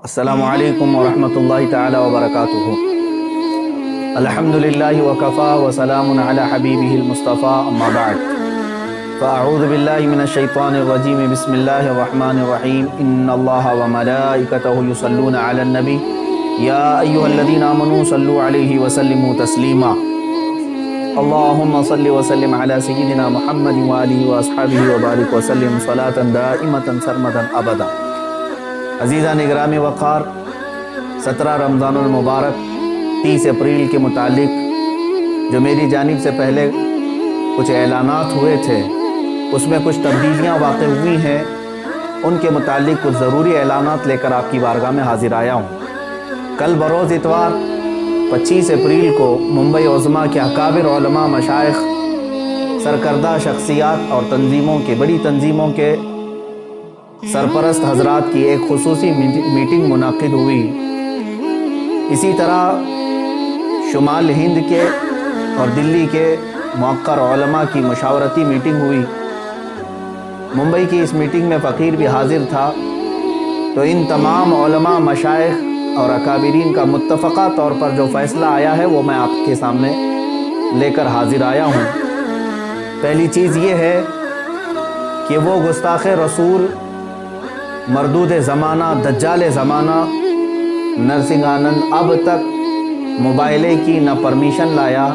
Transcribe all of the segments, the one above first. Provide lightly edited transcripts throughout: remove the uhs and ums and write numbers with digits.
السلام علیکم ورحمۃ اللہ تعالی وبرکاتہ۔ الحمدللہ وکفا وسلام علی حبیبہ المصطفیٰ، اما بعد فاعوذ باللہ من الشیطان الرجیم، بسم اللہ الرحمن الرحیم۔ ان اللہ وملائکتہ یصلون علی النبی یا ایہا الذین آمنوا صلوا علیہ وسلموا تسلیما۔ اللہم صل وسلم علی سیدنا محمد وآلہ واصحابہ وبارک وسلم صلاۃ دائمۃ سرمدا ابدا۔ عزیزان اکرام وقار، 17 رمضان المبارک 30 اپریل کے متعلق جو میری جانب سے پہلے کچھ اعلانات ہوئے تھے، اس میں کچھ تبدیلیاں واقع ہوئی ہیں۔ ان کے متعلق کچھ ضروری اعلانات لے کر آپ کی بارگاہ میں حاضر آیا ہوں۔ کل بروز اتوار 25 اپریل کو ممبئی عظمیٰ کے اکابر علماء، مشائخ، سرکردہ شخصیات اور بڑی تنظیموں کے سرپرست حضرات کی ایک خصوصی میٹنگ منعقد ہوئی۔ اسی طرح شمال ہند کے اور دلی کے موقر علماء کی مشاورتی میٹنگ ہوئی۔ ممبئی کی اس میٹنگ میں فقیر بھی حاضر تھا۔ تو ان تمام علماء، مشائخ اور اکابرین کا متفقہ طور پر جو فیصلہ آیا ہے وہ میں آپ کے سامنے لے کر حاضر آیا ہوں۔ پہلی چیز یہ ہے کہ وہ گستاخ رسول، مردود زمانہ، دجال زمانہ نرسنگ آنند اب تک موبائلے کی نہ پرمیشن لایا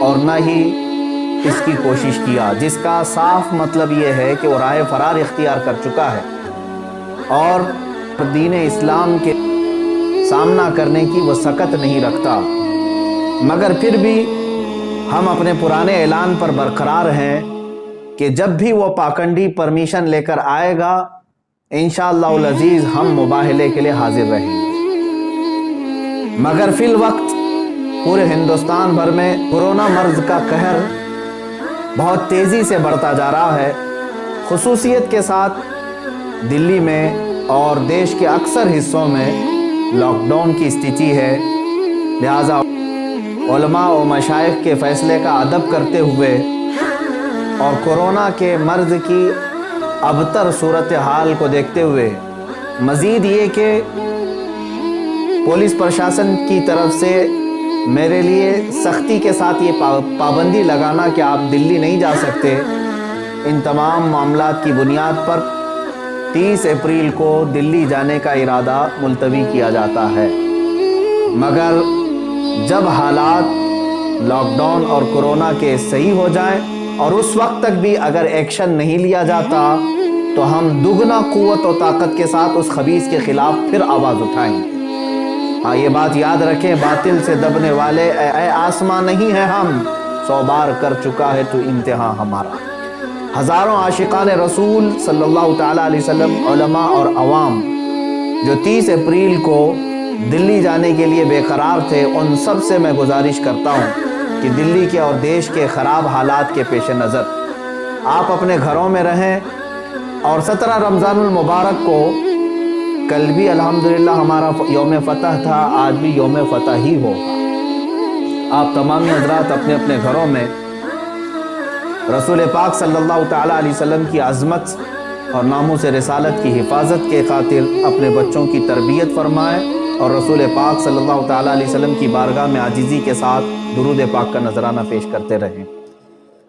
اور نہ ہی اس کی کوشش کیا، جس کا صاف مطلب یہ ہے کہ وہ راہ فرار اختیار کر چکا ہے اور دین اسلام کے سامنا کرنے کی وہ سکت نہیں رکھتا۔ مگر پھر بھی ہم اپنے پرانے اعلان پر برقرار ہیں کہ جب بھی وہ پاکنڈی پرمیشن لے کر آئے گا، انشاءاللہ العزیز ہم مباہلے کے لیے حاضر رہیں گے۔ مگر فی الوقت پورے ہندوستان بھر میں کورونا مرض کا قہر بہت تیزی سے بڑھتا جا رہا ہے۔ خصوصیت کے ساتھ دلی میں اور دیش کے اکثر حصوں میں لاک ڈاؤن کی استھتی ہے۔ لہٰذا علماء و مشائخ کے فیصلے کا ادب کرتے ہوئے اور کورونا کے مرض کی ابتر صورتحال کو دیکھتے ہوئے، مزید یہ کہ پولیس پرشاسن کی طرف سے میرے لیے سختی کے ساتھ یہ پابندی لگانا کہ آپ دلی نہیں جا سکتے، ان تمام معاملات کی بنیاد پر 30 اپریل کو دلی جانے کا ارادہ ملتوی کیا جاتا ہے۔ مگر جب حالات لاک ڈاؤن اور کورونا کے صحیح ہو جائیں اور اس وقت تک بھی اگر ایکشن نہیں لیا جاتا تو ہم دگنا قوت و طاقت کے ساتھ اس خبیث کے خلاف پھر آواز اٹھائیں گے۔ ہاں، یہ بات یاد رکھیں، باطل سے دبنے والے اے آسمان نہیں ہیں ہم، 100 بار کر چکا ہے تو انتہا ہمارا۔ ہزاروں عاشقان رسول صلی اللہ تعالیٰ علیہ وسلم، علماء اور عوام جو 30 اپریل کو دلی جانے کے لیے بے قرار تھے، ان سب سے میں گزارش کرتا ہوں کہ دلی کے اور دیش کے خراب حالات کے پیش نظر آپ اپنے گھروں میں رہیں، اور 17 رمضان المبارک کو، کل بھی الحمدللہ ہمارا یوم فتح تھا، آج بھی یوم فتح ہی ہوگا۔ آپ تمامی حضرات اپنے اپنے گھروں میں رسول پاک صلی اللہ تعالیٰ علیہ وسلم کی عظمت اور ناموس رسالت کی حفاظت کے خاطر اپنے بچوں کی تربیت فرمائیں اور رسول پاک صلی اللہ تعالیٰ علیہ وسلم کی بارگاہ میں عاجزی کے ساتھ درود پاک کا نذرانہ پیش کرتے رہیں۔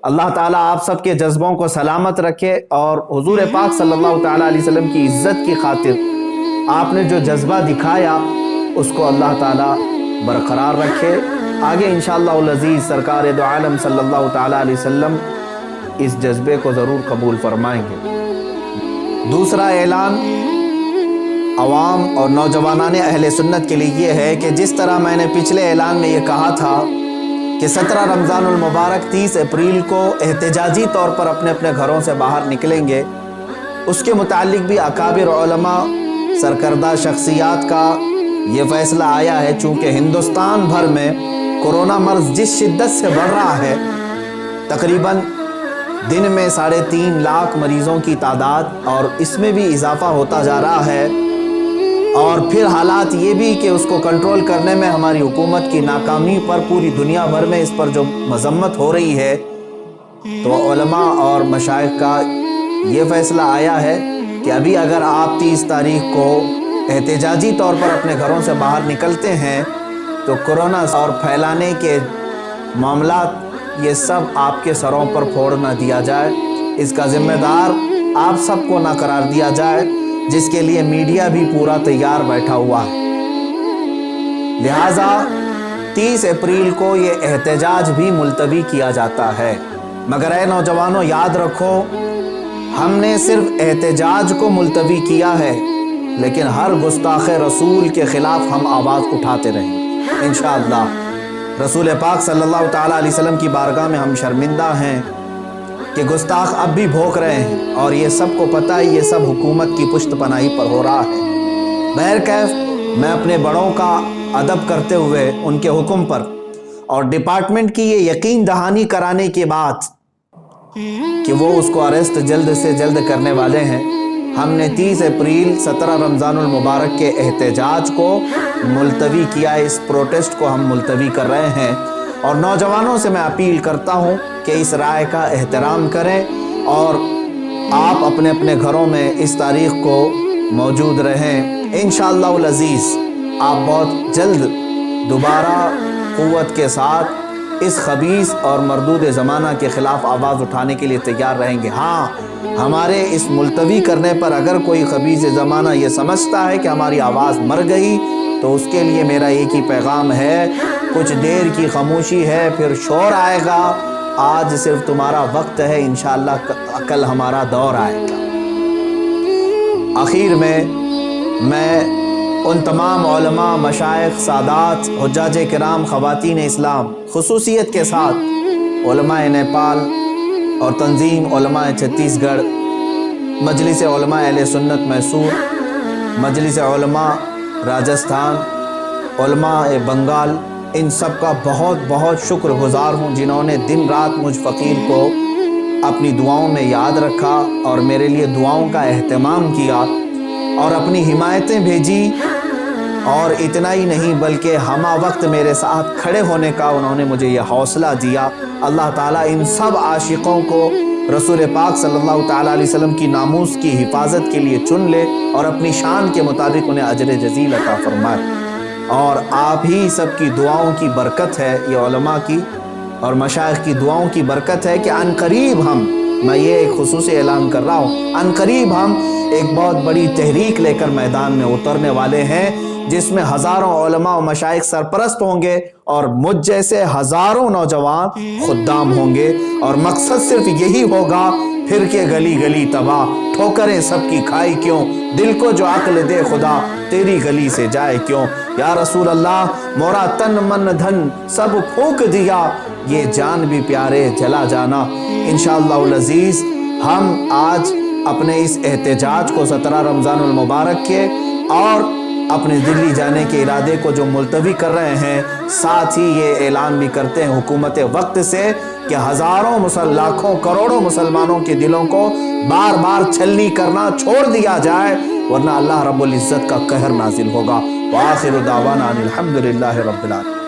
اللہ تعالیٰ آپ سب کے جذبوں کو سلامت رکھے اور حضور پاک صلی اللہ تعالیٰ علیہ وسلم کی عزت کی خاطر آپ نے جو جذبہ دکھایا اس کو اللہ تعالیٰ برقرار رکھے۔ آگے انشاءاللہ العزیز سرکار دو عالم صلی اللہ تعالیٰ علیہ وسلم اس جذبے کو ضرور قبول فرمائیں گے۔ دوسرا اعلان عوام اور نوجوانان اہل سنت کے لیے یہ ہے کہ جس طرح میں نے پچھلے اعلان میں یہ کہا تھا کہ 17 رمضان المبارک 30 اپریل کو احتجاجی طور پر اپنے اپنے گھروں سے باہر نکلیں گے، اس کے متعلق بھی اکابر علماء، سرکردہ شخصیات کا یہ فیصلہ آیا ہے۔ چونکہ ہندوستان بھر میں کورونا مرض جس شدت سے بڑھ رہا ہے، تقریباً دن میں 3.5 لاکھ مریضوں کی تعداد، اور اس میں بھی اضافہ ہوتا جا رہا ہے، اور پھر حالات یہ بھی کہ اس کو کنٹرول کرنے میں ہماری حکومت کی ناکامی پر پوری دنیا بھر میں اس پر جو مذمت ہو رہی ہے، تو علماء اور مشائخ کا یہ فیصلہ آیا ہے کہ ابھی اگر آپ 30 تاریخ کو احتجاجی طور پر اپنے گھروں سے باہر نکلتے ہیں تو کورونا اور پھیلانے کے معاملات یہ سب آپ کے سروں پر پھوڑ نہ دیا جائے، اس کا ذمہ دار آپ سب کو نہ قرار دیا جائے، جس کے لیے میڈیا بھی پورا تیار بیٹھا ہوا ہے۔ لہٰذا 30 اپریل کو یہ احتجاج بھی ملتوی کیا جاتا ہے، مگر اے نوجوانوں یاد رکھو، ہم نے صرف احتجاج کو ملتوی کیا ہے، لیکن ہر گستاخ رسول کے خلاف ہم آواز اٹھاتے رہیں گے انشاءاللہ۔ رسول پاک صلی اللہ تعالیٰ علیہ وسلم کی بارگاہ میں ہم شرمندہ ہیں کہ گستاخ اب بھی بھوک رہے ہیں، اور یہ سب کو پتہ ہے یہ سب حکومت کی پشت پناہی پر ہو رہا ہے۔ بہرکیف میں اپنے بڑوں کا ادب کرتے ہوئے ان کے حکم پر اور ڈپارٹمنٹ کی یہ یقین دہانی کرانے کے بعد کہ وہ اس کو اریسٹ جلد سے جلد کرنے والے ہیں، ہم نے 30 اپریل 17 رمضان المبارک کے احتجاج کو ملتوی کیا ہے۔ اس پروٹیسٹ کو ہم ملتوی کر رہے ہیں، اور نوجوانوں سے میں اپیل کرتا ہوں کہ اس رائے کا احترام کریں اور آپ اپنے اپنے گھروں میں اس تاریخ کو موجود رہیں۔ انشاءاللہ العزیز آپ بہت جلد دوبارہ قوت کے ساتھ اس خبیث اور مردود زمانہ کے خلاف آواز اٹھانے کے لیے تیار رہیں گے۔ ہاں، ہمارے اس ملتوی کرنے پر اگر کوئی خبیث زمانہ یہ سمجھتا ہے کہ ہماری آواز مر گئی تو اس کے لیے میرا ایک ہی پیغام ہے، کچھ دیر کی خاموشی ہے پھر شور آئے گا، آج صرف تمہارا وقت ہے، انشاءاللہ کل ہمارا دور آئے گا۔ آخر میں ان تمام علماء، مشائخ، سادات، حجاج کرام، خواتین اسلام، خصوصیت کے ساتھ علماء نیپال اور تنظیم علماء چھتیس گڑھ، مجلس علماء اہل سنت میسور، مجلس علماء راجستھان، علماء بنگال، ان سب کا بہت بہت شکر گزار ہوں جنہوں نے دن رات مجھ فقیر کو اپنی دعاؤں میں یاد رکھا اور میرے لیے دعاؤں کا اہتمام کیا اور اپنی حمایتیں بھیجی، اور اتنا ہی نہیں بلکہ ہمہ وقت میرے ساتھ کھڑے ہونے کا انہوں نے مجھے یہ حوصلہ دیا۔ اللہ تعالیٰ ان سب عاشقوں کو رسول پاک صلی اللہ تعالیٰ علیہ وسلم کی ناموس کی حفاظت کے لیے چن لے اور اپنی شان کے مطابق انہیں اجر جزیل عطا فرمائے۔ اور آپ ہی سب کی دعاؤں کی برکت ہے، یہ علماء کی اور مشائخ کی دعاؤں کی برکت ہے کہ عنقریب میں یہ ایک خصوصی اعلان کر رہا ہوں، عنقریب ہم ایک بہت بڑی تحریک لے کر میدان میں اترنے والے ہیں، جس میں ہزاروں علماء و مشائخ سرپرست ہوں گے اور مجھ جیسے ہزاروں نوجوان خدام ہوں گے، اور مقصد صرف یہی ہوگا، پھر کے گلی گلی تباہ، ٹھوکریں سب کی کھائی کیوں، دل کو جو عقل دے خدا، تیری گلی سے جائے کیوں، یا رسول اللہ مورا تن من دھن سب پھونک دیا، یہ جان بھی پیارے جلا جانا۔ انشاءاللہ العزیز ہم آج اپنے اس احتجاج کو 17 رمضان المبارک کے اور اپنے دلی جانے کے ارادے کو جو ملتوی کر رہے ہیں، ساتھ ہی یہ اعلان بھی کرتے ہیں حکومت وقت سے کہ ہزاروں لاکھوں کروڑوں مسلمانوں کے دلوں کو بار بار چھلنی کرنا چھوڑ دیا جائے، ورنہ اللہ رب العزت کا قہر نازل ہوگا۔ وآخر دعوانا ان الحمدللہ رب العالمین۔